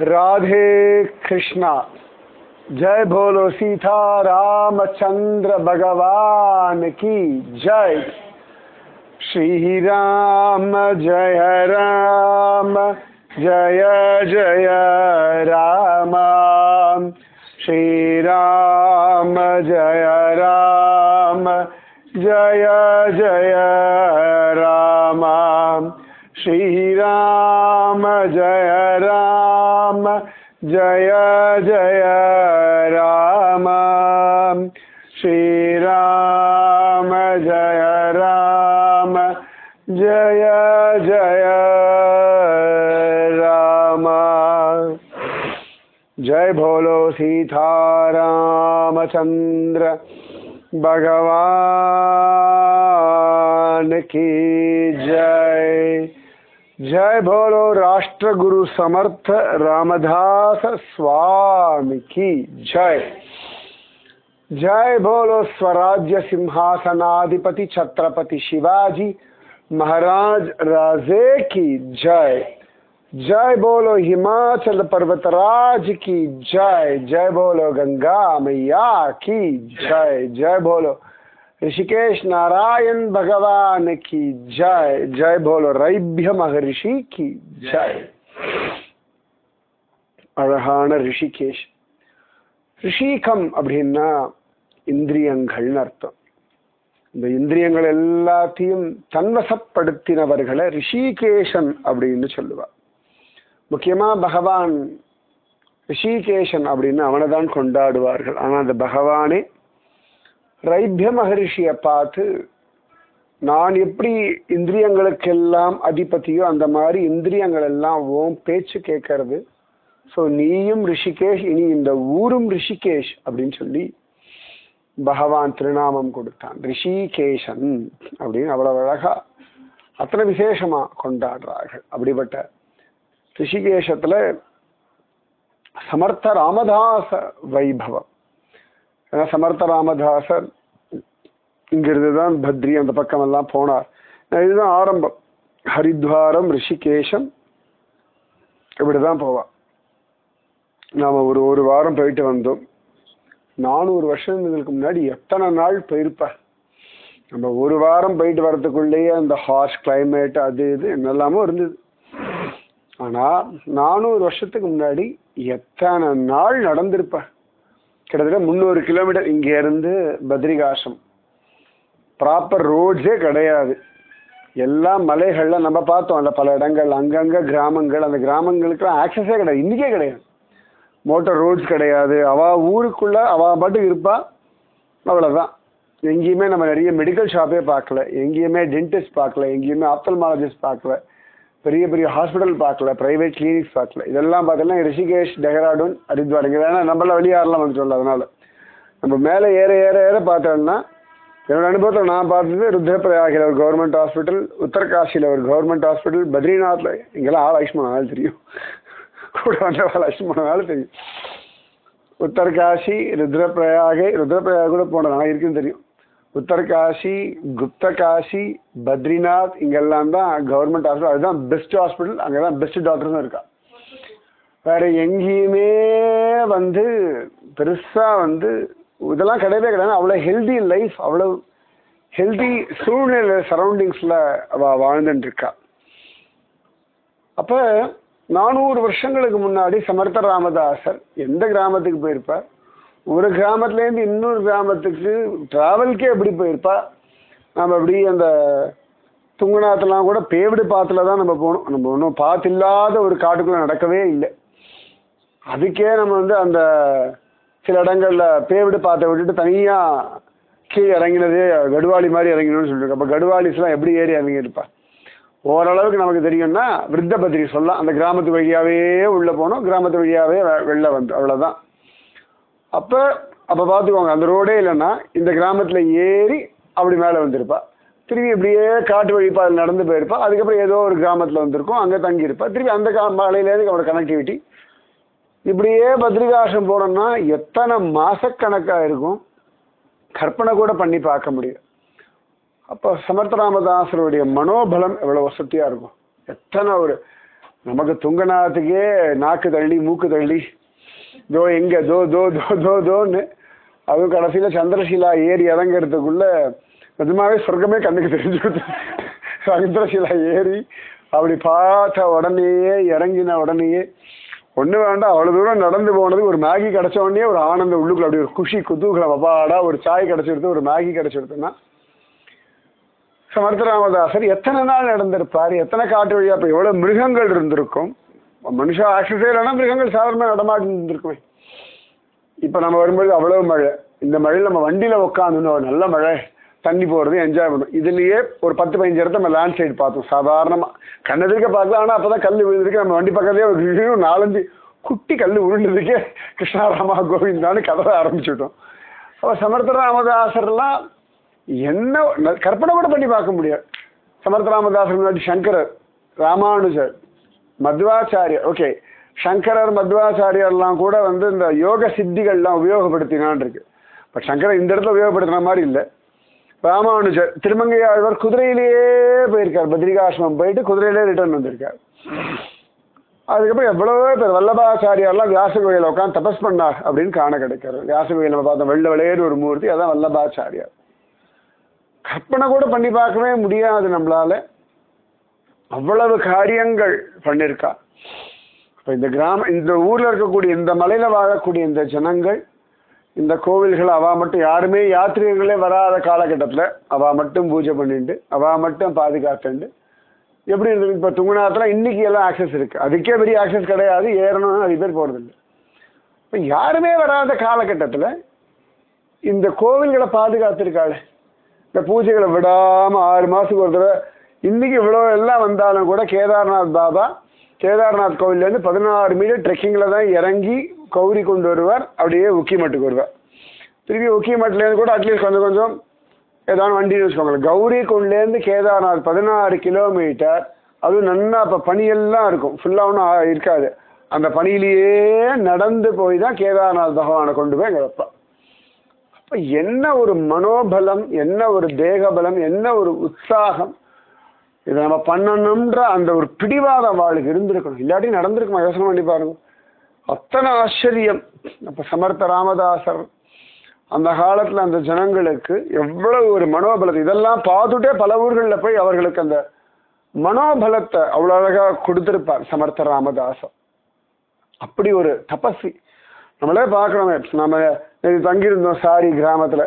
राधे कृष्णा। जय बोलो सीता रामचंद्र भगवान की जय। श्री राम जय राम जय जय राम। श्री राम जय राम जय जय राम। श्री राम जय राम जय जय राम। श्री राम जय राम जय जय राम। जय बोलो सीता रामचंद्र भगवान की जय। जय बोलो राष्ट्रगुरु समर्थ रामदास स्वामी की जय। जय बोलो स्वराज्य सिंहासनाधिपति छत्रपति शिवाजी महाराज राजे की जय। जय बोलो हिमाचल पर्वतराज की जय। जय बोलो गंगा मैया की जय। जय बोलो ऋषिकेश नारायण भगवान की जय। जय बोलो रैभ्य महर्षि की जय। அழகான ரிஷிகேஷ். ரிஷிகம் அப்படின்னா இந்திரியங்கள்னு அர்த்தம். இந்த இந்திரியங்கள் எல்லாத்தையும் தன்வசப்படுத்தினவர்களை ரிஷிகேஷன் அப்படின்னு சொல்லுவார். முக்கியமா பகவான் ரிஷிகேஷன் அப்படின்னு அவனை தான் கொண்டாடுவார்கள். ஆனால் அந்த பகவானே ரைபிய மகரிஷியை பார்த்து, நான் எப்படி இந்திரியங்களுக்கெல்லாம் அதிபதியோ அந்த மாதிரி இந்திரியங்கள் எல்லாம் ஓம் பேச்சு கேட்கறது. ஸோ நீயும் ரிஷிகேஷ், இனி இந்த ஊரும் ரிஷிகேஷ் அப்படின்னு சொல்லி பகவான் திருநாமம் கொடுத்தான். ரிஷிகேஷன் அப்படின்னு அவ்வளவு அழகா அத்தனை விசேஷமா கொண்டாடுறார்கள். அப்படிப்பட்ட ரிஷிகேஷத்துல சமர்த்த ராமதாச வைபவம். ஏன்னா சமர்த்த ராமதாசர் இங்கிருந்து தான் பத்ரி அந்த பக்கம் எல்லாம் போனார். இதுதான் ஆரம்பம். ஹரித்வாரம் ரிஷிகேஷம் இப்படிதான் போவான். நாம ஒரு வாரம் போயிட்டு வந்தோம். 400 வருஷங்களுக்கு முன்னாடி எத்தனை நாள் போயிருப்ப. நம்ம ஒரு வாரம் போயிட்டு வரதுக்குள்ளேயே அந்த ஹார்ஷ் கிளைமேட் அது இது என்னெல்லாமோ இருந்தது. ஆனா 400 வருஷத்துக்கு முன்னாடி எத்தனை நாள் நடந்திருப்ப. கிட்டத்தட்ட 300 கிலோமீட்டர் இங்க இருந்து பத்ரிகாசம். ப்ராப்பர் ரோட்ஸே கிடையாது. எல்லா மலைகள்ல நம்ம பார்த்தோம். அந்த பல இடங்கள் அங்கங்க கிராமங்கள், அந்த கிராமங்களுக்குலாம் ஆக்சஸே கிடையாது. இன்னைக்கே கிடையாது. மோட்டார் ரோட்ஸ் கிடையாது. அவ ஊருக்குள்ள அவ பாட்டுக்கு இருப்பா, அவ்வளவுதான். எங்கேயுமே நம்ம நிறைய மெடிக்கல் ஷாப்பே பார்க்கல, எங்கேயுமே டென்டிஸ்ட் பார்க்கல, எங்கேயுமே ஆப்தல்மாலஜிஸ்ட் பார்க்கல, பெரிய பெரிய ஹாஸ்பிட்டல் பார்க்கல, பிரைவேட் கிளினிக்ஸ் பார்க்கல. இதெல்லாம் பார்த்தோம்னா ரிஷிகேஷ், டெஹ்ராடூன், ஹரித்வார். இங்கே ஏன்னா நம்மளாம் வெளியாரெல்லாம் வந்துட்டோம்ல, அதனால நம்ம மேலே ஏற ஏற ஏற பார்த்தோம்னா என்னோட அனுபவத்தில் நான் பார்த்தது ருத்ரபிரயாகில் ஒரு கவர்மெண்ட் ஹாஸ்பிட்டல், உத்தரகாசியில் ஒரு கவர்மெண்ட் ஹாஸ்பிட்டல், பத்ரிநாத்தில் இங்கெல்லாம் ஆயுஷ்மான் ஆள் தெரியும், கூட வந்தவாள் ஆயுஷ்மான் ஆள் தெரியும். உத்தரகாசி, ருத்ரபிரயாக கூட போன நான் இருக்குன்னு தெரியும். உத்தரகாசி, குப்தகாசி, பத்ரிநாத் இங்கெல்லாம் தான் கவர்மெண்ட் ஹாஸ்பிட்டல். அதுதான் பெஸ்ட் ஹாஸ்பிட்டல். அங்கே தான் பெஸ்ட் டாக்டர்ஸும் இருக்கா. வேற எங்கேயுமே வந்து பெருசா வந்து இதெல்லாம் கிடையவே கிடையாது. அவ்வளோ ஹெல்தி லைஃப், அவ்வளோ ஹெல்தி சூழ்நிலை சரௌண்டிங்ஸ்ல அவ வாழ்ந்துட்டு இருக்கா. அப்ப 400 வருஷங்களுக்கு முன்னாடி சமர்த்த ராமதாசர் எந்த கிராமத்துக்கு போயிருப்பார்? ஒரு கிராமத்துலேருந்து இன்னொரு கிராமத்துக்கு டிராவல்கே எப்படி போயிருப்பா? நம்ம அப்படி அந்த துங்குநாத்தெல்லாம் கூட பேவிடு பாத்துல தான் நம்ம போகணும். நம்ம ஒன்றும் பாத்தில்லாத ஒரு காட்டுக்குள்ள நடக்கவே இல்லை. அதுக்கே நம்ம வந்து அந்த சில இடங்கள்ல பேவிடு பாத்தை விட்டுட்டு தனியா கீழே இறங்கினதே கடுவாளி மாதிரி இறங்கினோம்னு சொல்லியிருக்கோம். அப்போ கடுவாலிஸ்லாம் எப்படி ஏறி இறங்கியிருப்பா? ஓரளவுக்கு நமக்கு தெரியும்னா விருத்த பத்ரி சொல்லலாம். அந்த கிராமத்து வழியாவே உள்ள போனோம், கிராமத்து வழியாவே வெளில வந்து, அவ்வளவுதான். அப்ப பார்த்துக்கோங்க, அந்த ரோடே இல்லைன்னா இந்த கிராமத்துல ஏறி அப்படி மேலே வந்திருப்பா. திரும்பி இப்படியே காட்டு வழிப்பா அதில் நடந்து போயிருப்பா. அதுக்கப்புறம் ஏதோ ஒரு கிராமத்தில் வந்திருக்கும், அங்கே தங்கியிருப்பா. திரும்பி அந்த மலையிலேருந்து அவரோட கனெக்டிவிட்டி. இப்படியே பத்ரிகாசம் போனோம்னா எத்தனை மாசக்கணக்காக இருக்கும், கற்பனை கூட பண்ணி பார்க்க முடியும். அப்போ சமர்த்த ராமதாசருடைய மனோபலம் எவ்வளோ வசதியாக இருக்கும். எத்தனை ஒரு நமக்கு துங்கநாத்துக்கே நாக்கு தள்ளி மூக்கு தள்ளி தோ எங்க தோ தோ தோ தோ தோன்னு, அதுவும் கடைசியில் சந்திரசீலா ஏறி இறங்கிறதுக்குள்ள நிஜமாவே சொர்க்கமே கண்ணுக்கு தெரிஞ்சுடுது. சந்திரசீலா ஏறி அப்படி பார்த்த உடனேயே இறங்கின உடனேயே ஒன்று வேண்டாம், அவ்வளோ தூரம் நடந்து போனது ஒரு மேகி கிடச்ச உடனே ஒரு ஆனந்தம் உள்ளுக்குள்ள, அப்படி ஒரு குஷி குதூகலம், அப்பாடா ஒரு சாய் கிடச்சிடுது, ஒரு மேகி கிடச்சிடுதுன்னா. சமர்த்த ராமதாசர் எத்தனை நாள் நடந்திருப்பார், எத்தனை காட்டு வழியா, இப்போ எவ்வளோ மிருகங்கள் இருந்திருக்கும். மனுஷா ஆக்சஸ் இல்லைன்னா மிருகங்கள் சாதாரணமாக நடமாட்டி இருந்திருக்குமே. இப்போ நம்ம வரும்போது அவ்வளோ மழை, இந்த மழையில் நம்ம வண்டியில் உட்காந்துன்னு நல்ல மழை, தண்ணி போகிறது என்ஜாய் பண்ணும். இதுலேயே ஒரு 10-15 இடத்த நம்ம லேண்ட் சைடு பார்த்தோம். சாதாரணமாக கண்ணதிர்க்க பார்க்கலாம், ஆனால் அப்போ தான் கல் விழுந்துருக்கு. நம்ம வண்டி பக்கத்துலேயே ஒரு 4-5 குட்டி கல் உருண்டதுக்கே கிருஷ்ணாராமா கோவிந்தான்னு கதவை ஆரம்பிச்சுட்டோம். அப்போ சமர்த்த ராமதாசர்லாம் என்ன கற்பனை கூட பண்ணி பார்க்க முடியாது. சமர்த்த ராமதாசர் முன்னாடி சங்கரர், ராமானுஜர், மத்வாச்சாரியர். ஓகே, சங்கரர் மத்வாச்சாரியர்லாம் கூட இந்த யோக சித்திகள்லாம் உபயோகப்படுத்தினான் இருக்கு. பட் சங்கரர் இந்த இடத்துல உபயோகப்படுத்தின மாதிரி இல்லை. ராமானுஜர் திருமங்கையாழ்வார் குதிரையிலேயே போயிருக்கார், பத்ரிகாசிரமம் போயிட்டு குதிரையிலே ரிட்டர்ன் வந்திருக்கார். அதுக்கப்புறம் எவ்வளவோ பேர் வல்லபாச்சாரியார்லாம் வியாச கோயில உட்காந்து தபஸ் பண்ணார் அப்படின்னு காண கிடைக்கிறார். வியாச கோயில் நம்ம பார்த்தோம், வெள்ள விளையேறு ஒரு மூர்த்தி, அதான் வல்லபாச்சாரியார். கற்பனை கூட பண்ணி பார்க்கவே முடியாது நம்மளால, அவ்வளவு காரியங்கள் பண்ணியிருக்கா. இந்த ஊர்ல இருக்கக்கூடிய இந்த மலையில வாழக்கூடிய இந்த ஜனங்கள், இந்த கோவில்கள் அவ மட்டும், யாருமே யாத்திரிகர்களே வராத காலகட்டத்தில் அவ மட்டும் பூஜை பண்ணிட்டு அவ மட்டும் பாதுகாத்துண்டு எப்படி இருக்கு. இப்போ துங்குநாத்துல இன்னைக்கு எல்லாம் ஆக்சஸ் இருக்கு, அதுக்கே பெரிய ஆக்சஸ் கிடையாது, ஏறணும்னு நிறைய பேர் போறதில்லை. இப்போ யாருமே வராத காலகட்டத்தில் இந்த கோவில்களை பாதுகாத்திருக்காள். இந்த பூஜைகளை விடாம 6 மாசத்துக்கு ஒரு தடவை. இன்னைக்கு இவ்வளோ எல்லாம் வந்தாலும் கூட கேதார்நாத் பாபா கேதார்நாத் கோவில்லேருந்து 16 மீட்டர் ட்ரெக்கிங்கில் தான் இறங்கி கௌரி கொண்டு வருவார், அப்படியே உக்கிமட்டுக்கு வருவார். திருப்பி உக்கிமட்டிலேருந்து கூட அட்லீஸ்ட் கொஞ்சம் கொஞ்சம் ஏதாவது வண்டின்னு வச்சுக்கோங்களேன். கௌரி கொண்டுலேருந்து கேதார்நாத் 16 கிலோமீட்டர், அதுவும் நன்னா இப்போ பனியெல்லாம் இருக்கும், ஃபுல்லாக ஒன்றும் இருக்காது. அந்த பனியிலேயே நடந்து போய் தான் கேதார்நாத் பகவானை கொண்டு போய் அங்கே வைப்பார். அப்போ என்ன ஒரு மனோபலம், என்ன ஒரு தேகபலம், என்ன ஒரு உற்சாகம், இதை நம்ம பண்ணணும்ன்ற அந்த ஒரு பிடிவாதம் அவளுக்கு இருந்திருக்கணும். இல்லாட்டி நடந்திருக்குமா? யோசனை பண்ணி பாருங்க. அத்தனை ஆச்சரியம். அப்போ சமர்த்த ராமதாசர் அந்த காலத்தில் அந்த ஜனங்களுக்கு எவ்வளவு ஒரு மனோபலத்தை, இதெல்லாம் பார்த்துட்டே பல ஊர்களில் போய் அவர்களுக்கு அந்த மனோபலத்தை அவ்வளோ அழகாக கொடுத்திருப்பார் சமர்த்த ராமதாசர். அப்படி ஒரு தபஸ்வி. நம்மளே பார்க்கணுமே, நம்ம தங்கியிருந்தோம் சாரி கிராமத்தில்,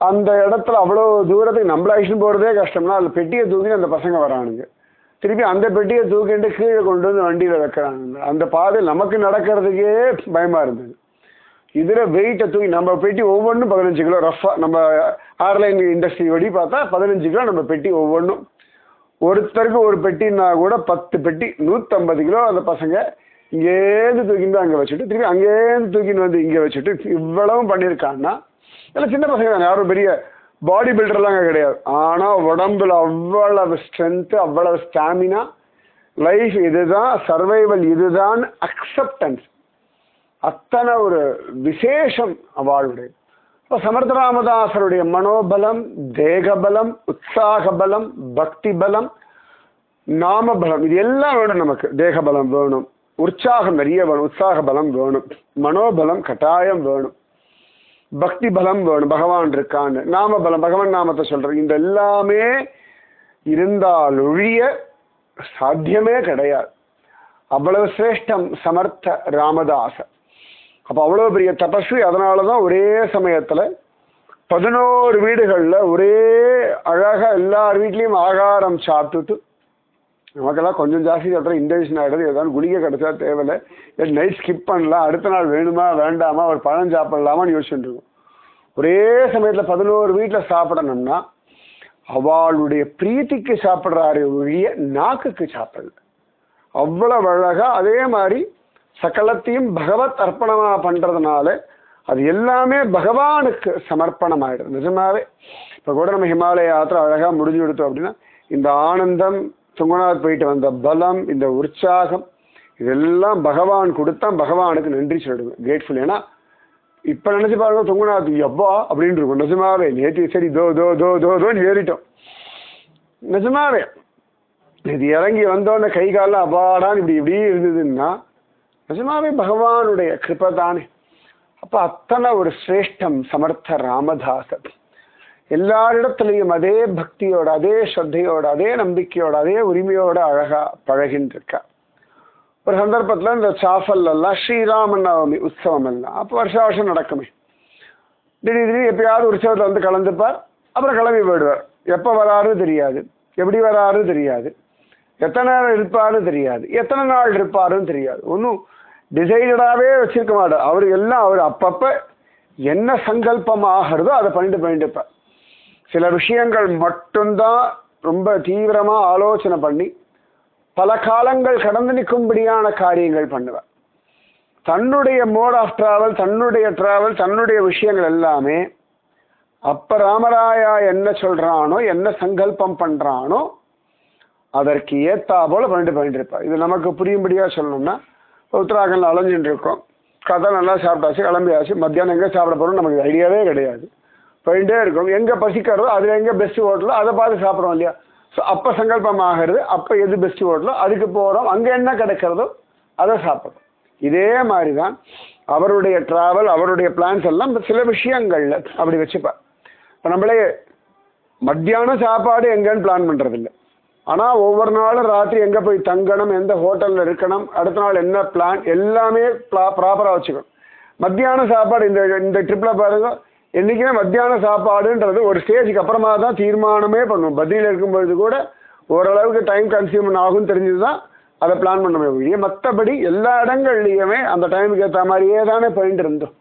அந்த இடத்துல அவ்வளோ தூரத்துக்கு நம்மள அழிச்சுன்னு போகிறதே கஷ்டம்னா அதில் பெட்டியை தூக்கி அந்த பசங்க வரானுங்க, திருப்பி அந்த பெட்டியை தூக்கிட்டு கீழே கொண்டு வந்து வண்டியில் வைக்கிறாங்க. அந்த பாதையில் நமக்கு நடக்கிறதுக்கே பயமாக இருந்தது. இதில் வெயிட்டை தூக்கி நம்ம பெட்டி ஒவ்வொன்றும் 15 கிலோ ரஃபாக, நம்ம ஏர்லைன் இண்டஸ்ட்ரி வழி பார்த்தா 15 கிலோ நம்ம பெட்டி ஒவ்வொன்றும். ஒருத்தருக்கு ஒரு பெட்டின்னா கூட 10 பெட்டி 150 கிலோ. அந்த பசங்க இங்கேருந்து தூக்கிட்டு அங்கே வச்சுட்டு திருப்பி அங்கேருந்து தூக்கின்னு வந்து இங்கே வச்சுட்டு இவ்வளவும் பண்ணியிருக்காங்கன்னா, எல்லாம் சின்ன பசங்க தான், யாரும் பெரிய பாடி பில்டர்லாம் கிடையாது. ஆனால் உடம்புல அவ்வளவு ஸ்ட்ரென்த்து, அவ்வளவு ஸ்டாமினா, லைஃப் இதுதான், சர்வைவல் இதுதான், அக்செப்டன்ஸ், அத்தனை ஒரு விசேஷம் அவளுடைய. இப்போ சமர்த்த ராமதாசருடைய மனோபலம், தேகபலம், உற்சாக பலம், பக்தி பலம், நாமபலம், இது எல்லாம் வேணும் நமக்கு. தேகபலம் வேணும், உற்சாகம் நிறைய வேணும், உற்சாக பலம் வேணும், மனோபலம் கட்டாயம் வேணும், பக்தி பலம் வேணும், பகவான் இருக்கான்னு, நாமபலம், பகவான் நாமத்தை சொல்றது, இந்த எல்லாமே இருந்தால் ஒழிய சாத்தியமே கிடையாது. அவ்வளவு சிரேஷ்டம் சமர்த்த ராமதாசர். அப்போ அவ்வளோ பெரிய தபஸ்வி. அதனால தான் ஒரே சமயத்தில் 11 வீடுகளில் ஒரே அழகாக எல்லார் வீட்லேயும் ஆகாரம் சாப்பிட்டுட்டு, நமக்கெல்லாம் கொஞ்சம் ஜாஸ்தி சாப்பிட்ற இன்டென்ஷன் ஆகிடுது, ஏதாவது குளிக்க கிடச்சா தேவையில்லை, நைட் ஸ்கிப் பண்ணலாம், அடுத்த நாள் வேணுமா வேண்டாமா, ஒரு பழம் சாப்பிடலாமான்னு யோசிச்சுட்டு இருக்கும். ஒரே சமயத்தில் 11 வீட்டில் சாப்பிடணும்னா அவளுடைய பிரீத்திக்கு சாப்பிட்றாரு ஒழிய நாக்குக்கு சாப்பிடல. அவ்வளவு அழகா. அதே மாதிரி சகலத்தையும் பகவத் அர்ப்பணமாக பண்ணுறதுனால அது எல்லாமே பகவானுக்கு சமர்ப்பணம் ஆகிடுது நிஜமாவே. இப்போ கூட நம்ம ஹிமாலய யாத்திரை அழகாக முடிஞ்சு கொடுத்தோம் அப்படின்னா, இந்த ஆனந்தம், துங்கநாத் போயிட்டு வந்த பலம், இந்த உற்சாகம், இதெல்லாம் பகவான் கொடுத்தா பகவானுக்கு நன்றி சொல்லிடுவேன், கிரேட்ஃபுல். ஏன்னா இப்போ நினச்சி பாருங்க, துங்கநாத் எவ்வா அப்படின்னு இருக்கும் நிஜமாவே. நேற்று சரி தோ தோ தோ தோ தோன்னு ஏறிட்டோம் நிஜமாவே. இது இறங்கி வந்தோடனே கை காலில் அபாடான்னு இப்படி இப்படி இருந்ததுன்னா நிஜமாவே பகவானுடைய கிருபை தானே. அப்போ அத்தனை ஒரு சிரேஷ்டம் சமர்த்த ராமதாசர். எல்லாரிடத்துலையும் அதே பக்தியோட, அதே ஸ்ரத்தையோட, அதே நம்பிக்கையோட, அதே உரிமையோட அழகா பழகின்னு இருக்கா. ஒரு சந்தர்ப்பத்தில் இந்த சாஃபல் எல்லாம் ஸ்ரீராம நவமி உற்சவம் எல்லாம் அப்போ வருஷம் வருஷம் நடக்குமே. திடீர்னு எப்பயாவது உற்சவத்தில் வந்து கலந்துப்பார், அப்புறம் கிளம்பி போயிடுவார். எப்போ வராருன்னு தெரியாது, எப்படி வராருன்னு தெரியாது, எத்தனை நேரம் இருப்பாருன்னு தெரியாது, எத்தனை நாள் இருப்பாருன்னு தெரியாது. ஒன்றும் டிசைடடாகவே வச்சிருக்க மாட்டார். அவர் எல்லாம் அவர் அப்பப்போ என்ன சங்கல்பம் ஆகிறதோ அதை பண்ணிட்டு இருப்பார். சில விஷயங்கள் மட்டும்தான் ரொம்ப தீவிரமாக ஆலோசனை பண்ணி பல காலங்கள் கடந்து நிற்கும்படியான காரியங்கள் பண்ணுவார். தன்னுடைய மோட் ஆஃப் டிராவல், தன்னுடைய விஷயங்கள் எல்லாமே அப்ப ராமராயா என்ன சொல்றானோ, என்ன சங்கல்பம் பண்றானோ அதற்கு ஏத்தா போல பண்ணிட்டு இருப்பார். இது நமக்கு புரியும்படியா சொல்லணும்னா, உத்தராகண்ட்ல அலைஞ்சுட்டு இருக்கோம், கதை நல்லா சாப்பிட்டாச்சு, கிளம்பியாச்சு, மத்தியானம் எங்கே சாப்பிட போறோம் நமக்கு ஐடியாவே கிடையாது. போயிட்டே இருக்கும், எங்கே பசிக்கிறதோ அதில் எங்கே பெஸ்ட் ஹோட்டலோ அதை பார்த்து சாப்பிட்றோம் இல்லையா. ஸோ அப்போ சங்கல்பம் ஆகிறது, அப்போ எது பெஸ்ட் ஹோட்டலோ அதுக்கு போகிறோம், அங்கே என்ன கிடைக்கிறதோ அதை சாப்பிட்றோம். இதே மாதிரி தான் அவருடைய டிராவல், அவருடைய பிளான்ஸ் எல்லாம் சில விஷயங்கள்ல அப்படி வச்சுப்பார். இப்போ நம்மளே மத்தியானம் சாப்பாடு எங்கேன்னு பிளான் பண்ணுறதில்லை, ஆனால் ஒவ்வொரு நாளும் ராத்திரி எங்கே போய் தங்கணும், எந்த ஹோட்டலில் இருக்கணும், அடுத்த நாள் என்ன பிளான் எல்லாமே ப்ராப்பராக வச்சுக்கணும். மத்தியான சாப்பாடு இந்த ட்ரிப்பில் பாருங்க, என்றைக்குமே மத்தியான சாப்பாடுன்றது ஒரு ஸ்டேஜுக்கு அப்புறமா தான் தீர்மானமே பண்ணுவோம். பதிலில் இருக்கும்பொழுது கூட ஓரளவுக்கு டைம் கன்சியூம் ஆகும்னு தெரிஞ்சது தான் அதை பிளான் பண்ண முடியும். மற்றபடி எல்லா இடங்கள்லையுமே அந்த டைமுக்கு ஏற்ற மாதிரியே தானே போயிட்டு இருந்தோம்.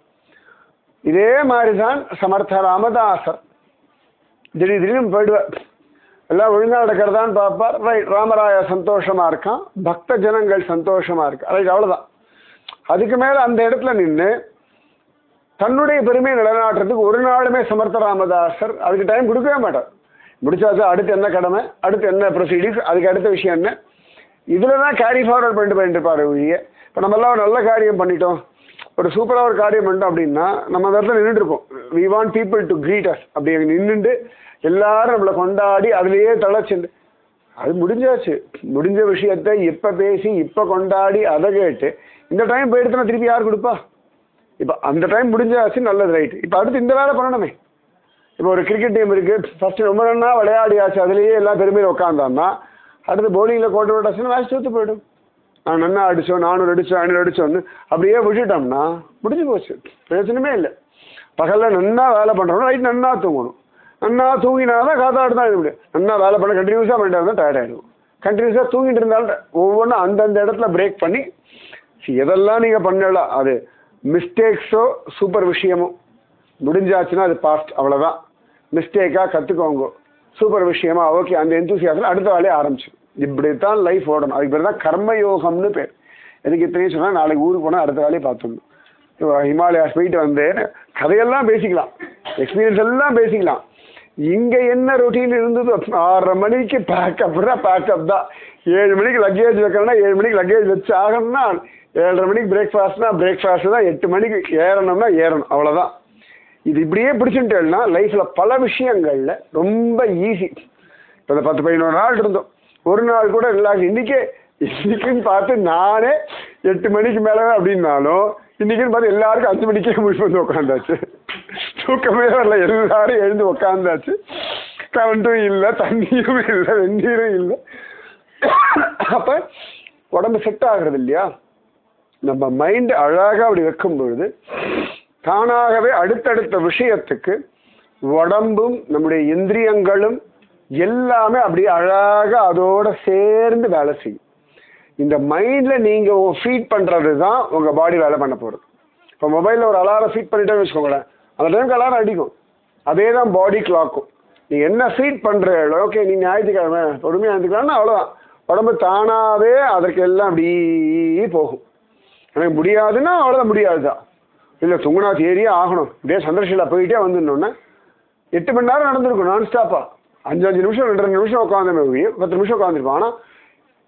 இதே மாதிரி தான் சமர்த்த ராமதாசர் திடீர்னு போயிடுவார். எல்லாம் ஒழுங்காக நடக்கிறதான்னு பார்ப்பார். ரைட், ராமராயா சந்தோஷமா இருக்கான், பக்த ஜனங்கள் சந்தோஷமா இருக்கா, ரைட், அவ்வளோதான். அதுக்கு மேலே அந்த இடத்துல நின்று தன்னுடைய பெருமையை நிலைநாட்டுறதுக்கு ஒரு நாளுமே சமர்த்த ராமதாசர் அதுக்கு டைம் கொடுக்கவே மாட்டார். முடிச்சாச்சு, அடுத்து என்ன கடமை, அடுத்து என்ன ப்ரொசீடிங்ஸ், அதுக்கு அடுத்த விஷயம் என்ன, இதில் தான் கேரி ஃபார்வர்ட் பண்ணிட்டு இருப்பார் ஒழிய. இப்போ நம்மெல்லாம் ஒரு நல்ல காரியம் பண்ணிட்டோம், ஒரு சூப்பராக ஒரு காரியம் பண்ணிட்டோம் அப்படின்னா நம்ம அந்த இடத்துல நின்றுட்டு இருப்போம். We want people to greet us, அப்படி அங்கே நின்றுட்டு எல்லாரும் நம்மளை கொண்டாடி அதுலேயே தளச்சுண்டு அது முடிஞ்சாச்சு. முடிஞ்ச விஷயத்தை இப்போ பேசி இப்போ கொண்டாடி அதை கேட்டு இந்த டைம் போயிடுத்துனா திருப்பி யார் கொடுப்பா? இப்போ அந்த டைம் முடிஞ்சாச்சு, நல்லது, ரைட். இப்போ அடுத்து இந்த வேலை பண்ணணுமே. இப்போ ஒரு கிரிக்கெட் டீம் இருக்குது, ஃபஸ்ட்டு ரொம்ப நல்லா விளையாடியாச்சு, அதுலேயே எல்லாம் பெருமையில் உட்காந்தான்னா அடுத்து பவுலிங்கில் கோட்டை விட்டாச்சுன்னா மேட்ச் தோற்று போய்டும். நான் நல்லா அடித்தோம், 400 அடித்தோம், 500 அடித்தோன்னு அப்படியே விட்டுட்டோம்னா முடிஞ்சு போச்சு, பிரயோஜனமே இல்லை. பகலில் நல்லா வேலை பண்ணுறோம், ரைட், நல்லா தூங்கணும். நல்லா தூங்கினா தான் காத்தாடு தான் இது முடியும். நல்லா வேலை பண்ண கண்டினியூஸாக பண்ணிட்டு இருந்தால் டயர்ட் ஆகிடும். கண்டினியூஸாக தூங்கிட்டு இருந்தாலும் ஒவ்வொன்றும் அந்தந்த இடத்துல பிரேக் பண்ணி எதெல்லாம் நீங்கள் பண்ணலாம், அது மிஸ்டேக்ஸோ சூப்பர் விஷயமோ முடிஞ்சாச்சுன்னா அது பாஸ்ட், அவ்வளோதான். மிஸ்டேக்காக கற்றுக்கோங்க, சூப்பர் விஷயமா ஓகே, அந்த எந்தூசியாசத்தில் அடுத்த வேலையை ஆரம்பிச்சு. இப்படித்தான் லைஃப் ஓடணும். அதுக்கு பேர் தான் கர்மயோகம்னு பேர். எதுக்கு இத்தனையும் சொன்னால் நாளைக்கு ஊருக்கு போனால் அடுத்த வேலையை பார்த்துடணும். ஹிமாலயாஸ் போயிட்டு வந்து கதையெல்லாம் பேசிக்கலாம், எக்ஸ்பீரியன்ஸ் எல்லாம் பேசிக்கலாம். இங்கே என்ன ரொட்டீன் இருந்தது, 6:30 மணிக்கு பேக்கப் தான், 7 மணிக்கு லக்கேஜ் வைக்கணும்னா 7 மணிக்கு லக்கேஜ் வச்சு ஆகணும்னா 7:30 மணிக்கு பிரேக்ஃபாஸ்ட் தான் 8 மணிக்கு ஏறணும்னா ஏறணும், அவ்வளோதான். இது இப்படியே பிடிச்சுட்டேன்னா லைஃப்பில் பல விஷயங்களில் ரொம்ப ஈஸி. இப்போ இந்த 10-11 நாள் இருந்தோம், ஒரு நாள் கூட ரிலாக்ஸ். இன்னைக்குன்னு பார்த்து நானே 8 மணிக்கு மேலே அப்படின்னாலும் இன்னைக்குன்னு பார்த்து எல்லாருக்கும் 5 மணிக்கே முடிச்சு வந்து உட்காந்தாச்சு. தூக்கமே வரல, எல்லாரும் எழுந்து உட்காந்தாச்சு. கரண்ட்டும் இல்லை, தண்ணியும் இல்லை, வெந்நீரும் இல்லை. அப்போ உடம்பு செட் ஆகுறது இல்லையா. நம்ம மைண்ட் அழகாக அப்படி வைக்கும் பொழுது தானாகவே அடுத்தடுத்த விஷயத்துக்கு உடம்பும் நம்முடைய இந்திரியங்களும் எல்லாமே அப்படியே அழகாக அதோட சேர்ந்து வேலை செய்யும். இந்த மைண்டில் நீங்கள் ஃபீட் பண்ணுறது தான் உங்கள் பாடி வேலை பண்ண போகிறது. இப்போ மொபைலில் ஒரு அலாரம் ஃபீட் பண்ணிட்டேன்னு வச்சுக்கோங்களேன், அந்த டைமுக்கு அலாரம் அடிக்கும். அதே தான் பாடி கிளாக்கும். நீங்கள் என்ன ஃபீட் பண்ணுறீங்களோ, ஓகே நீ ஞாயிற்றுக்கிழமை பொறுமையாக இருந்துக்கலாம்னா அவ்வளோதான், உடம்பு தானாகவே அதற்கு எல்லாம் அப்படி போகும். எனக்கு முடியாதுன்னா அவ்வளோதான், முடியாது தான். இல்லை துங்குனா ஏரியா ஆகணும், இப்படியே சந்திரஷிலா போயிட்டே வந்துடணுன்னா 8 மணி நேரம் நடந்திருக்கும் நான் ஸ்டாப்பாக. 5 நிமிஷம் 2 நிமிஷம் உட்காந்து 10 நிமிஷம் உட்காந்துருப்போம். ஆனால்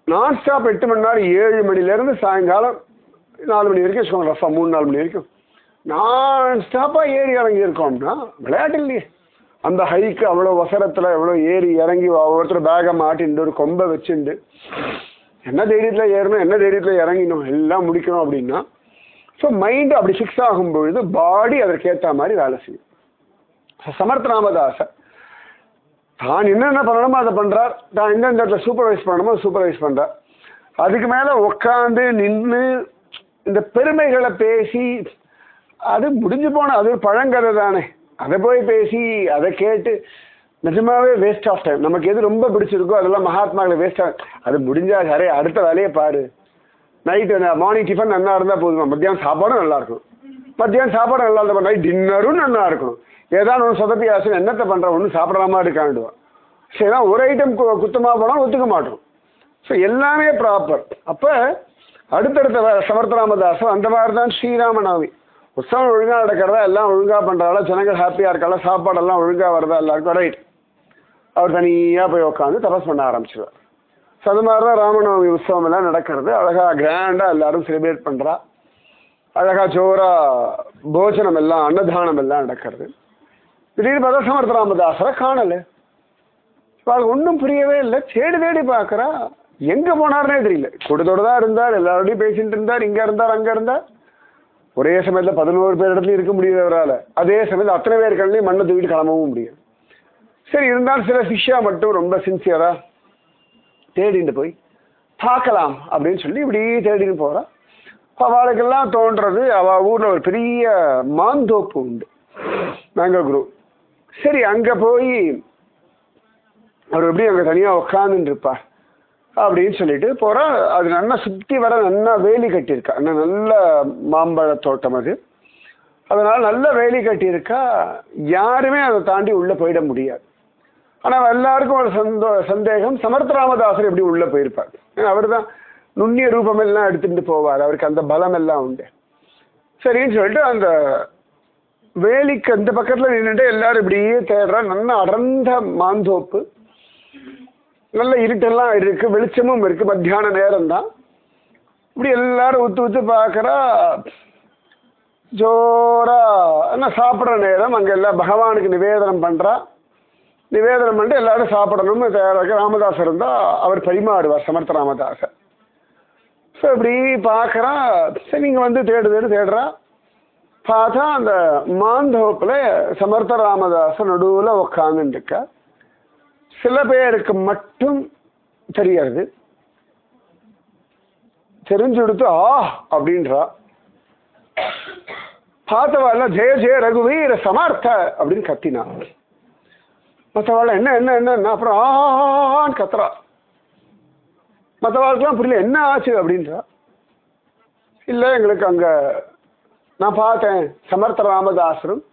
நான் ஸ்டாப் 8 மணி நேரம், 7 மணிலேருந்து சாயங்காலம் 4 மணி வரைக்கும் வச்சுக்கோங்க, ரஃபா 3-4 மணி வரைக்கும் நான் ஸ்டாப்பாக ஏறி இறங்கி இருக்கோம்னா விளையாட்டு இல்லையே. அந்த ஹைக்கு அவ்வளோ வசரத்தில் எவ்வளோ ஏறி இறங்கி ஒவ்வொருத்தர் பேகை மாட்டிண்டு ஒரு கொம்பை வச்சுண்டு என்ன தைரியத்தில் ஏறணும் என்ன தைரியத்தில் இறங்கினோம் எல்லாம் முடிக்கணும் அப்படின்னா ஸோ மைண்டு அப்படி ஃபிக்ஸ் ஆகும் பொழுது பாடி அதற்கேற்ற மாதிரி வேலை செய்யும். சமர்த்த ராமதாசர் தான் என்னென்ன பண்ணணுமோ அதை பண்ணுறார், தான் எந்தெந்த இடத்துல சூப்பர்வைஸ் பண்ணணுமோ சூப்பர்வைஸ் பண்ணுறார். அதுக்கு மேலே உட்காந்து நின்று இந்த பெருமைகளை பேசி அது முடிஞ்சு போன அது ஒரு பழங்கதை தானே, அதை போய் பேசி அதை கேட்டு நிஜமாவே வேஸ்ட் ஆஃப் டைம். நமக்கு எது ரொம்ப பிடிச்சிருக்கோ அதெல்லாம் மகாத்மாக்களை வேஸ்ட் ஆகும். அது முடிஞ்சா சரி அடுத்த வேலையை பாரு. நைட்டு மார்னிங் டிஃபன் நல்லா இருந்தால் போதுமா, மத்தியானம் சாப்பாடும் நல்லா இருக்கணும், மத்தியானம் சாப்பாடு நல்லா இருந்தால் நைட் டின்னரும் நல்லா இருக்கணும். ஏதாவது ஒன்று சொதப்பி ஆசை என்னத்தை பண்ணுற ஒன்றும் சாப்பிடாம இருக்காண்டுவான். சரி ஒரு ஐட்டம் குத்தமாக போனால் ஒத்துக்க மாட்டோம். ஸோ எல்லாமே ப்ராப்பர். அப்போ அடுத்தடுத்த சமர்த்த ராமதாசர் அந்த மாதிரி தான் ஸ்ரீராமநவமி உற்சவம் ஒழுங்காக நடக்கிறதா, எல்லாம் ஒழுங்காக பண்ணுறாளா, ஜனங்கள் ஹாப்பியாக இருக்காளா, சாப்பாடெல்லாம் ஒழுங்காக வருதா எல்லாருக்கும் ரைட். அவர் தனியாக போய் உட்காந்து தபஸ் பண்ண ஆரம்பிச்சிடுவார். ஸோ அது மாதிரி தான் ராமநவமி உற்சவம் எல்லாம் நடக்கிறது. அழகாக கிராண்டாக எல்லாரும் செலிப்ரேட் பண்ணுறா. அழகாக ஜோராக போஜனம் எல்லாம் அன்னதானம் எல்லாம் நடக்கிறது. திடீர்னு பார்த்தா சமர்த்த ராமதாசரை காணலை. இப்போ அது ஒன்றும் புரியவே இல்லை. தேடி தேடி பார்க்குறா, எங்கே போனார்னே தெரியல. கூட்டத்தோடு தான் இருந்தார், எல்லாரோடையும் பேசிட்டு இருந்தார், இங்கே இருந்தார் அங்கே இருந்தார். ஒரே சமயத்தில் 11 பேர் இடத்துலையும் இருக்க முடியுது அவரால். அதே சமயத்தில் அத்தனை பேர் கண்ணையும் மண்ணை தூக்கிட்டு கிளம்பவும் முடியும். சரி இருந்தாலும் சில சிஷ்யா மட்டும் ரொம்ப சின்சியராக தேடிட்டு போய் பார்க்கலாம் அப்படின்னு சொல்லி இப்படி தேடின்னு போகிறா. அவளுக்கெல்லாம் தோன்றது அவள் ஊரில் ஒரு பெரிய மாந்தோப்பு உண்டு, மேங்கோ குரூப். சரி அங்கே போய் அவர் எப்படி அங்கே தனியாக உட்காந்துட்டு இருப்பார் அப்படின்னு சொல்லிட்டு போகிறா. அது நல்லா சுற்றி வர நல்லா வேலி கட்டியிருக்கா, நல்ல மாம்பழ தோட்டம் அது. அதனால் நல்ல வேலி கட்டியிருக்கா, யாருமே அதை தாண்டி உள்ளே போயிட முடியாது. ஆனால் எல்லாருக்கும் ஒரு சந்தேகம், சமர்த்த ராமதாசர் எப்படி உள்ளே போயிருப்பார். அவர் தான் நுண்ணிய ரூபமெல்லாம் எடுத்துகிட்டு போவார், அவருக்கு அந்த பலம் எல்லாம் உண்டு. சரின்னு சொல்லிட்டு அந்த வேலிக்கு அந்த பக்கத்தில் நின்றுட்டு எல்லாரும் இப்படியே தேடுறா. நல்லா அடர்ந்த மாந்தோப்பு, நல்ல இருட்டெல்லாம் இருக்கு, வெளிச்சமும் இருக்கு, மத்தியான நேரம் தான். இப்படி எல்லாரும் ஊத்து ஊத்து பார்க்குறா. ஜோரா என்ன சாப்பிட்ற நேரம், அங்கே எல்லாம் பகவானுக்கு நிவேதனம் பண்ணுறா. நிவேதனம் பண்ணிட்டு எல்லாரும் சாப்பிடணும்னு தயாராக ராமதாசர் இருந்தால் அவர் பரிமாறுவார், சமர்த்த ராமதாசர். ஸோ இப்படி பார்க்குறா. சரி நீங்கள் வந்து தேடுறா. பார்த்தா அந்த மாந்தோப்பில் சமர்த்த ராமதாசர் நடுவில் உட்காந்துருக்க. சில பேருக்கு மட்டும் தெரியாது, தெரிஞ்சு கொடுத்து ஆ அப்படின்றா. பார்த்தவாள் ஜெய ஜெய ரகுவீர சமர்த்த அப்படின்னு கத்தினா. மற்றவாள் என்ன என்ன என்ன அப்புறம் ஆன்னு கத்துறா. மற்றவாளுக்கெல்லாம் புரியல என்ன ஆச்சு அப்படின்றா. இல்லை எங்களுக்கு அங்கே நான் பார்த்தேன் சமர்த்த ராமதாசரும்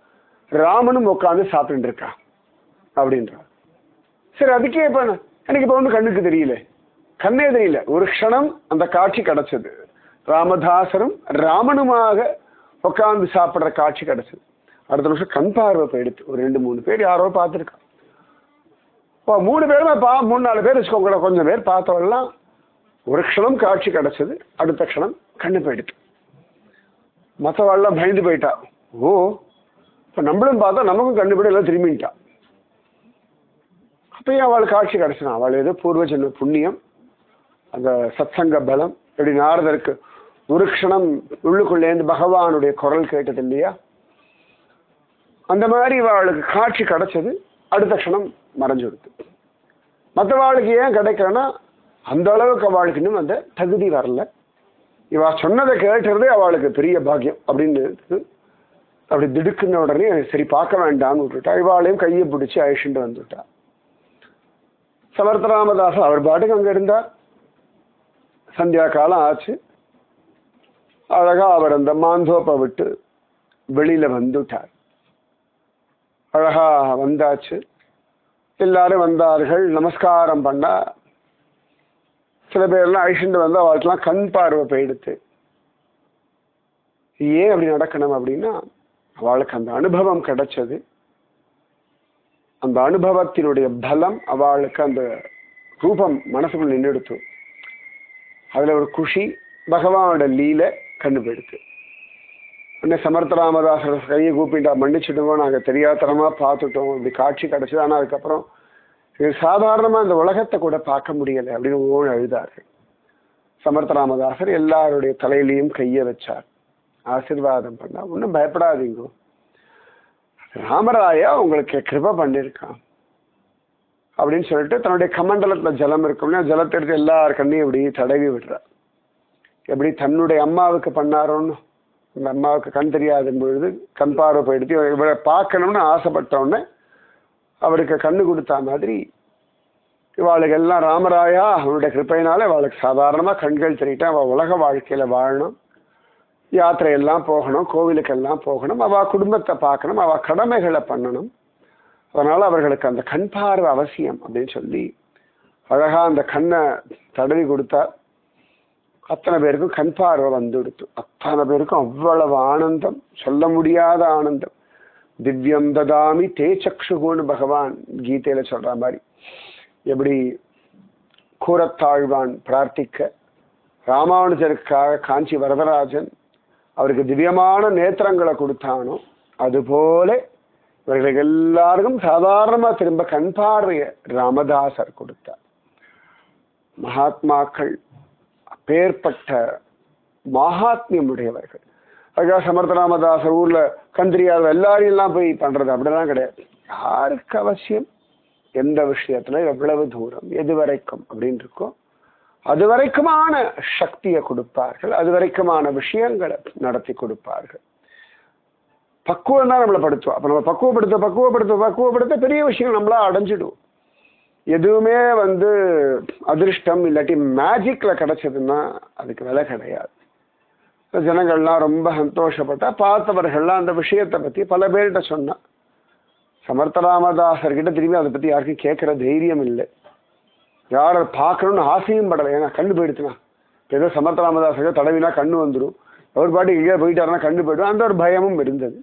ராமனும் உட்காந்து சாப்பிட்டு இருக்கா அப்படின்றா. சரி அதுக்கே இப்போ எனக்கு இப்போ ஒன்றும் கண்ணுக்கு தெரியல, கண்ணே தெரியல. ஒரு க்ஷணம் அந்த காட்சி கிடைச்சது, ராமதாசரும் ராமனுமாக உட்காந்து சாப்பிட்ற காட்சி கிடைச்சது. அடுத்த நிமிஷம் கண் பார்வை போயிடுச்சு. ஒரு 2-3 பேர் யாரோ பார்த்துருக்கா. இப்போ 3 பேருமே 3-4 பேர் வச்சுக்கோங்க, கொஞ்சம் பேர் பார்த்தவெல்லாம் ஒரு க்ஷணம் காட்சி கிடைச்சது. அடுத்த க்ஷணம் கண்ணு போயிடுச்சு. மற்றவாள்லாம் பயந்து போயிட்டா. ஓ இப்போ நம்மளும் பார்த்தா நமக்கும் கண்டுபிடி எல்லாம் திரும்பிட்டா. அப்பயும் அவள் காட்சி கிடைச்சினா, அவள் ஏதோ பூர்வ ஜென்ம புண்ணியம், அந்த சத்சங்க பலம். எப்படி நாரதருக்கு ஒரு க்ஷணம் உள்ளுக்குள்ளேருந்து பகவானுடைய குரல் கேட்டது இல்லையா, அந்த மாதிரி அவளுக்கு காட்சி கிடைச்சது. அடுத்த க்ஷணம் மறைஞ்சு கொடுத்து. மற்றவாளுக்கு ஏன் கிடைக்கலன்னா அந்த அளவுக்கு அவளுக்கு இன்னும் அந்த தகுதி வரல. இவா சொன்னதை கேட்டுறது அவளுக்கு பெரிய பாக்கியம் அப்படின்னு அப்படி திடுக்குன உடனே சரி பார்க்க வேண்டாம்னு விட்டுட்டா. இவாளையும் கையை பிடிச்சி அழிச்சுட்டு வந்துவிட்டா. சமர்த்த ராமதாசர் அவர் பாட்டுக்கு அங்கே இருந்தார். சந்தியா காலம் ஆச்சு. அழகா அவர் அந்த மாந்தோப்பை விட்டு வெளியில வந்துட்டார். அழகா வந்தாச்சு. எல்லாரும் வந்தார்கள், நமஸ்காரம் பண்ணா. சில பேர்லாம் அழிச்சுட்டு வந்து அவளுக்கெல்லாம் கண் பார்வை போயிடுத்து. ஏன் அப்படி நடக்கணும் அப்படின்னா அவளுக்கு அந்த அனுபவம் கிடைச்சது. அந்த அனுபவத்தினுடைய பலம் அவளுக்கு அந்த ரூபம் மனசுக்குள்ள நின்றுடுத்து. அதுல ஒரு குஷி, பகவானோட லீலை கண்டு போயிடுத்து. உடனே சமர்த்த ராமதாசர் கையை கூப்பிட்டா, மன்னிச்சுடுங்க, நாங்கள் தெரியாதனமாக பார்த்துட்டோம், இப்படி காட்சி கிடச்சிது, ஆனால் அதுக்கப்புறம் இது சாதாரணமாக இந்த உலகத்தை கூட பார்க்க முடியலை அப்படின்னு ஓன் அழுதார்கள். சமர்த்த ராமதாசர் எல்லாருடைய தலையிலையும் கையை வச்சார், ஆசீர்வாதம் பண்ணா, ஒன்றும் பயப்படாதீங்க, ராமராயா உங்களுக்கு கிருபை பண்ணியிருக்கான் அப்படின்னு சொல்லிட்டு தன்னுடைய கமண்டலத்தில் ஜலம் இருக்கும்னா ஜலத்தை எடுத்து எல்லார் கண்ணையும் இப்படி தடவி விடுறார். எப்படி தன்னுடைய அம்மாவுக்கு பண்ணாரோன்னு, அந்த அம்மாவுக்கு கண் தெரியாத பொழுது கண் பார்வை போயிடுத்து, இவரை பார்க்கணும்னு ஆசைப்பட்டோன்னே அவருக்கு கண்ணு கொடுத்தா மாதிரி இவாளுக்கு எல்லாம் ராமராயா அவனுடைய கிருப்பையினால இவாளுக்கு சாதாரணமாக கண்கள் தெரியிட்டா அவள் உலக வாழ்க்கையில் வாழணும், யாத்திரையெல்லாம் போகணும், கோவிலுக்கெல்லாம் போகணும், அவள் குடும்பத்தை பார்க்கணும், அவள் கடமைகளை பண்ணணும், அதனால் அவர்களுக்கு அந்த கண் பார்வை அவசியம் அப்படின்னு சொல்லி அழகாக அந்த கண்ணை தடவி கொடுத்தா. அத்தனை பேருக்கும் கண் பார்வை வந்துடுத்து. அத்தனை பேருக்கும் அவ்வளவு ஆனந்தம், சொல்ல முடியாத ஆனந்தம். திவ்யம் ததாமி தே சக்ஷுகுன்னு பகவான் கீதையில சொல்ற மாதிரி, எப்படி கூரத்தாழ்வான் பிரார்த்திக்க ராமானுஜருக்காக காஞ்சி வரதராஜன் அவருக்கு திவ்யமான நேத்திரங்களை கொடுத்தானோ, அதுபோல இவர்களுக்கு எல்லாருக்கும் சாதாரணமா திரும்ப கண் பார்வைய ராமதாசர் கொடுத்தார். மகாத்மாக்கள் அப்பேற்பட்ட மகாத்மியம் உடையவர்கள். அதுக்காக சமர்த்த ராமதாசர் ஊர்ல கந்திரியார் எல்லாரையும் எல்லாம் போய் பண்றது அப்படிலாம் கிடையாது. யாருக்கு அவசியம், எந்த விஷயத்துல எவ்வளவு தூரம் எது வரைக்கும் அப்படின்னு இருக்கோ அது வரைக்குமான சக்தியை கொடுப்பார்கள், அது வரைக்குமான விஷயங்களை நடத்தி கொடுப்பார்கள். பக்குவம் தான் நம்மளை படுத்துவோம். அப்ப நம்ம பக்குவப்படுத்த பெரிய விஷயம் நம்மளா அடைஞ்சிடுவோம். எதுவுமே அதிர்ஷ்டம் இல்லாட்டி மேஜிக்ல கிடைச்சதுன்னா அதுக்கு விலை கிடையாது. ஜனங்கள்லாம் ரொம்ப சந்தோஷப்பட்டா, பார்த்தவர்கள்லாம் அந்த விஷயத்தை பத்தி பல பேர்கிட்ட சொன்னா. சமர்த்த ராமதாசர்கிட்ட திரும்பி அதை பத்தி யாருக்கும் கேட்கிற தைரியம் இல்லை, யாரை பார்க்கணும்னு ஆசையும் படலை. ஏன்னா கண்ணு போயிடுச்சுன்னா, ஏதோ சமர்த்த ராமதாசருக்கு தடவினா கண்ணு வந்துடும், அவர் பாட்டுக்கு எங்கேயா போயிட்டாருன்னா கண்ணு போயிடும், அந்த ஒரு பயமும் இருந்தது.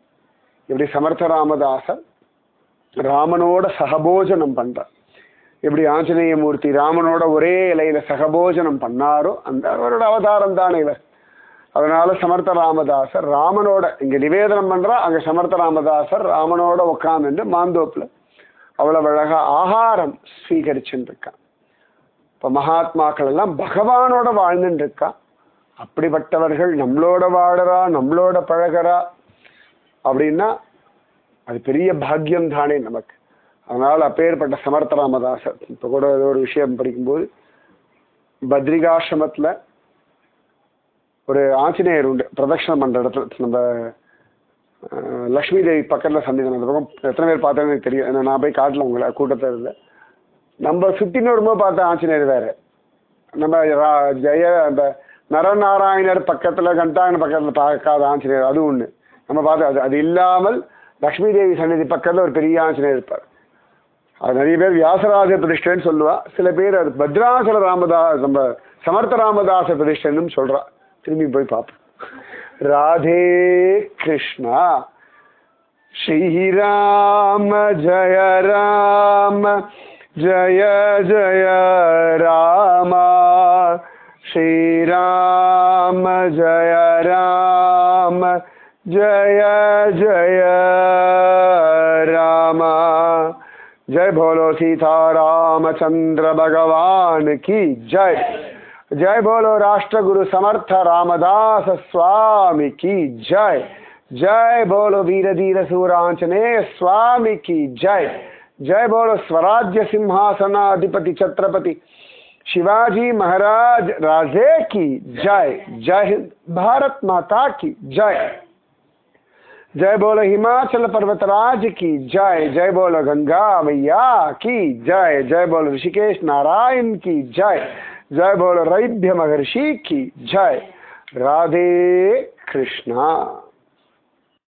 இப்படி சமர்த்த ராமதாசர் ராமனோட சகபோஜனம் பண்றார். எப்படி ஆஞ்சநேயமூர்த்தி ராமனோட ஒரே இலையில சகபோஜனம் பண்ணாரோ அந்த அவரோட அவதாரம் தானே இவர். அதனால சமர்த்த ராமதாசர் ராமனோட இங்க நிவேதனம் பண்றா, அங்க சமர்த்த ராமதாசர் ராமனோட உட்கார்ந்து மாந்தோப்புல அவ்வளவு அழகா ஆகாரம் ஸ்வீகரிச்சுட்டு இருக்கான். இப்ப மகாத்மாக்கள் எல்லாம் பகவானோட வாழ்ந்துட்டு இருக்கா. அப்படிப்பட்டவர்கள் நம்மளோட வாழறா, நம்மளோட பழகிறா அப்படின்னா அது பெரிய பாக்கியம் தானே நமக்கு. அதனால அப்பேற்பட்ட சமர்த்த ராமதாசர் இப்ப கூட ஏதோ ஒரு விஷயம் படிக்கும்போது, பத்ரிகாசிரமத்துல ஒரு ஆஞ்சநேயர் உண்டு பிரதட்சணம் பண்ற இடத்துல, நம்ம லக்ஷ்மி தேவி பக்கத்துல சந்திக்கணும். அந்த பக்கம் எத்தனை பேர் பார்த்தேன்னு தெரியும், ஏன்னா நான் போய் காட்டல உங்களை கூட்டத்தில் இல்லை. நம்ம சுத்தின்னு வரும்போது பார்த்த ஆஞ்சநேயர் வேற, நம்ம ஜெய அந்த நரநாராயணர் பக்கத்துல கண்டாயன பக்கத்துல பார்க்காத ஆஞ்சநேயர் அது ஒண்ணு நம்ம பார்த்து. அது இல்லாமல் லக்ஷ்மி தேவி சன்னிதி பக்கத்துல ஒரு பெரிய ஆஞ்சநேயர் இருப்பார். அது நிறைய பேர் வியாசராஜ பிரதிஷ்டைன்னு சொல்லுவா, சில பேர் அது பத்ராசல ராமதாஸ் நம்ம சமர்த்த ராமதாச பிரதிஷ்டைன்னு சொல்றா. திரும்பி போய் பார்ப்போம். ராதே கிருஷ்ணா. ஸ்ரீராம ஜய ராம ஜய ஜய ராமா. ஸ்ரீராம ஜய ராம ஜய ஜய ராமா. जय बोलो सीता रामचंद्र भगवान की जय. जय बोलो राष्ट्रगुरु समर्थ रामदास स्वामी की जय. जय बोलो वीर धीर सूरांजनेय स्वामी की जय. जय बोलो स्वराज्य सिंहासनाधिपति छत्रपति शिवाजी महाराज राजे की जय. जय हिंद. भारत माता की जय. जय बोलो हिमाचल पर्वतराज की जय. जय बोलो गंगा मैया की जय. जय बोलो ऋषिकेश नारायण की जय. जय बोलो रैभ्य महर्षि की जय. राधे कृष्णा.